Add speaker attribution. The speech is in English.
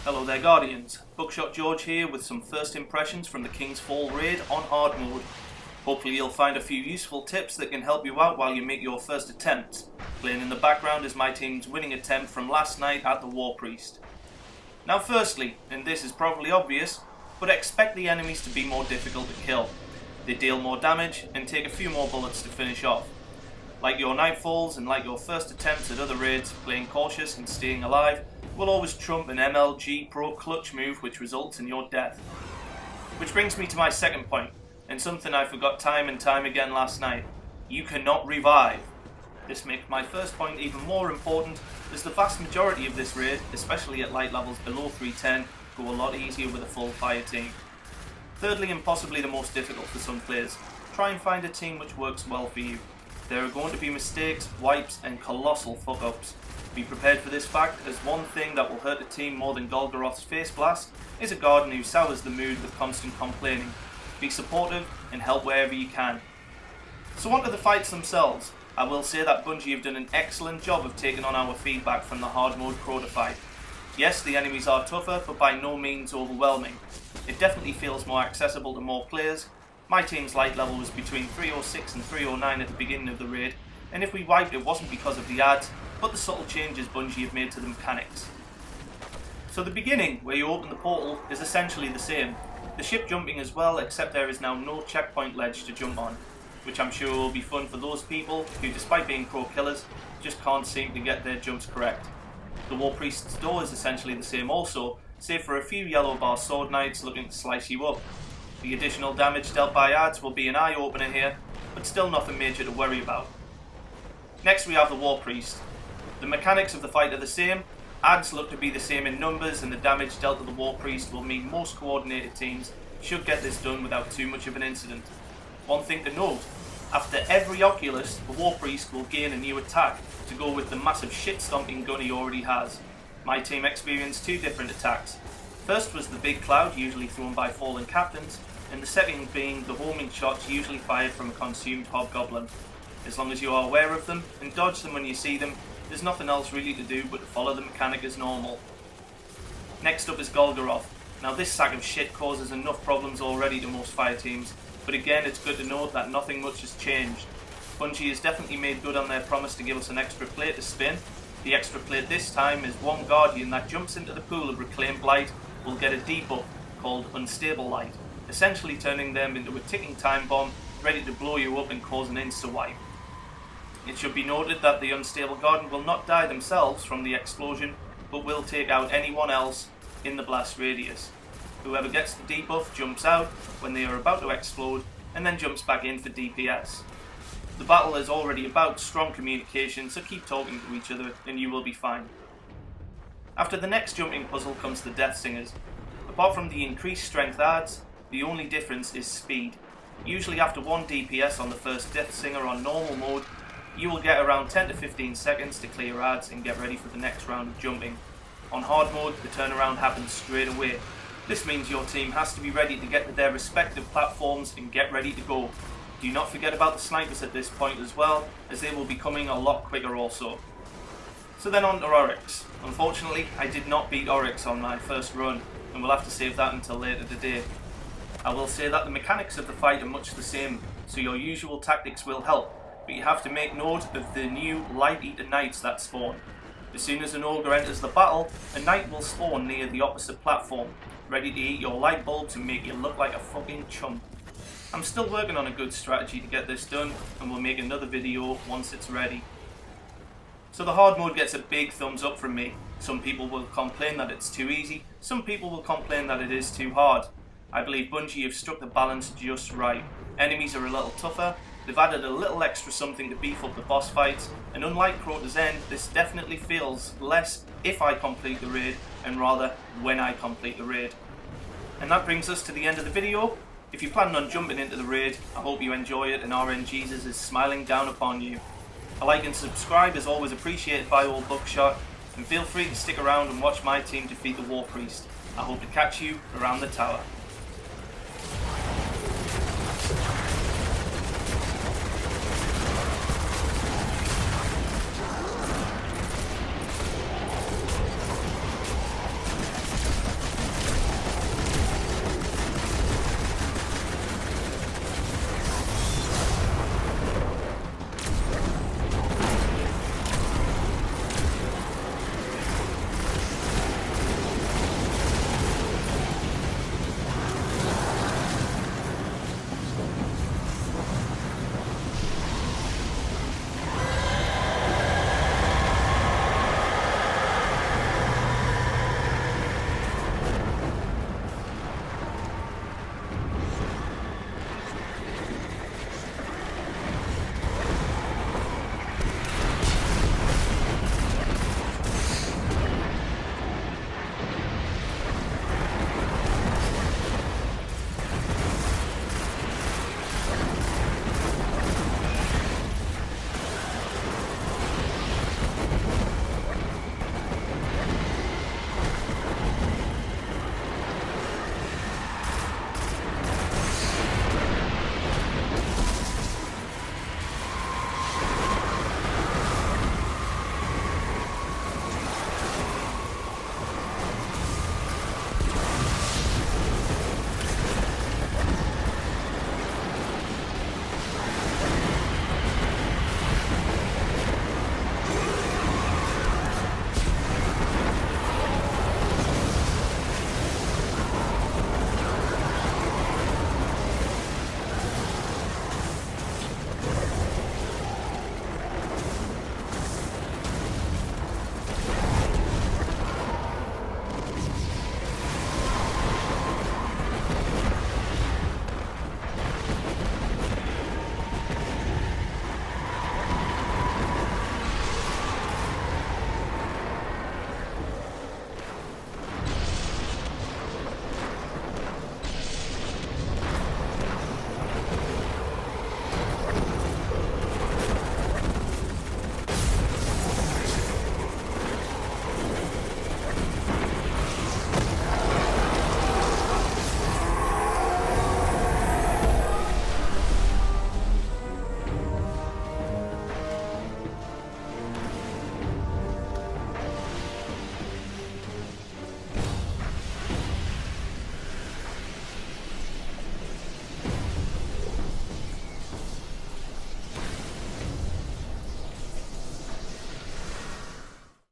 Speaker 1: Hello there Guardians, Buckshot George here with some first impressions from the King's Fall raid on hard mode. Hopefully you'll find a few useful tips that can help you out while you make your first attempts. Playing in the background is my team's winning attempt from last night at the War Priest. Now firstly, and this is probably obvious, but expect the enemies to be more difficult to kill. They deal more damage and take a few more bullets to finish off. Like your Nightfalls and like your first attempts at other raids, playing cautious and staying alive will always trump an MLG Pro clutch move which results in your death. Which brings me to my second point, and something I forgot time and time again last night. You cannot revive. This makes my first point even more important, as the vast majority of this raid, especially at light levels below 310, go a lot easier with a full fire team. Thirdly, and possibly the most difficult for some players, try and find a team which works well for you. There are going to be mistakes, wipes and colossal fuck-ups. Be prepared for this fact, as one thing that will hurt the team more than Golgoroth's face blast is a Guardian who sours the mood with constant complaining. Be supportive and help wherever you can. So on to the fights themselves. I will say that Bungie have done an excellent job of taking on our feedback from the hard mode Crota fight. Yes, the enemies are tougher, but by no means overwhelming. It definitely feels more accessible to more players. My team's light level was between 306 and 309 at the beginning of the raid, and if we wiped it wasn't because of the ads, but the subtle changes Bungie have made to the mechanics. So the beginning, where you open the portal, is essentially the same. The ship jumping as well, except there is now no checkpoint ledge to jump on, which I'm sure will be fun for those people who, despite being pro killers, just can't seem to get their jumps correct. The War Priest's door is essentially the same also, save for a few yellow bar sword knights looking to slice you up. The additional damage dealt by ads will be an eye-opener here, but still nothing major to worry about. Next we have the War Priest. The mechanics of the fight are the same, ads look to be the same in numbers, and the damage dealt to the War Priest will mean most coordinated teams should get this done without too much of an incident. One thing to note, after every Oculus, the War Priest will gain a new attack to go with the massive shit-stomping gun he already has. My team experienced two different attacks. First was the big cloud, usually thrown by fallen captains, and the second being the homing shots usually fired from a consumed hobgoblin. As long as you are aware of them and dodge them when you see them, there's nothing else really to do but to follow the mechanic as normal. Next up is Golgoroth. Now this sack of shit causes enough problems already to most fire teams, but again it's good to note that nothing much has changed. Bungie has definitely made good on their promise to give us an extra plate to spin. The extra plate this time is one Guardian that jumps into the pool of Reclaimed Light will get a debuff called Unstable Light, essentially turning them into a ticking time bomb ready to blow you up and cause an insta-wipe. It should be noted that the Unstable Guardian will not die themselves from the explosion, but will take out anyone else in the blast radius. Whoever gets the debuff jumps out when they are about to explode, and then jumps back in for DPS. The battle is already about strong communication, so keep talking to each other and you will be fine. After the next jumping puzzle comes the Death Singers. Apart from the increased strength adds, the only difference is speed. Usually after one DPS on the first Death Singer on normal mode, you will get around 10 to 15 seconds to clear ads and get ready for the next round of jumping. On hard mode, the turnaround happens straight away. This means your team has to be ready to get to their respective platforms and get ready to go. Do not forget about the snipers at this point as well, as they will be coming a lot quicker also. So then on to Oryx. Unfortunately, I did not beat Oryx on my first run, and will have to save that until later today. I will say that the mechanics of the fight are much the same, so your usual tactics will help, but you have to make note of the new Light Eater Knights that spawn. As soon as an ogre enters the battle, a knight will spawn near the opposite platform, ready to eat your light bulbs and make you look like a fucking chump. I'm still working on a good strategy to get this done, and will make another video once it's ready. So the hard mode gets a big thumbs up from me. Some people will complain that it's too easy, some people will complain that it is too hard. I believe Bungie have struck the balance just right. Enemies are a little tougher, they've added a little extra something to beef up the boss fights, and unlike Crota's End, this definitely feels less if I complete the raid, and rather when I complete the raid. And that brings us to the end of the video. If you're planning on jumping into the raid, I hope you enjoy it and RNGesus is smiling down upon you. A like and subscribe is always appreciated by all Buckshot, and feel free to stick around and watch my team defeat the War Priest. I hope to catch you around the tower.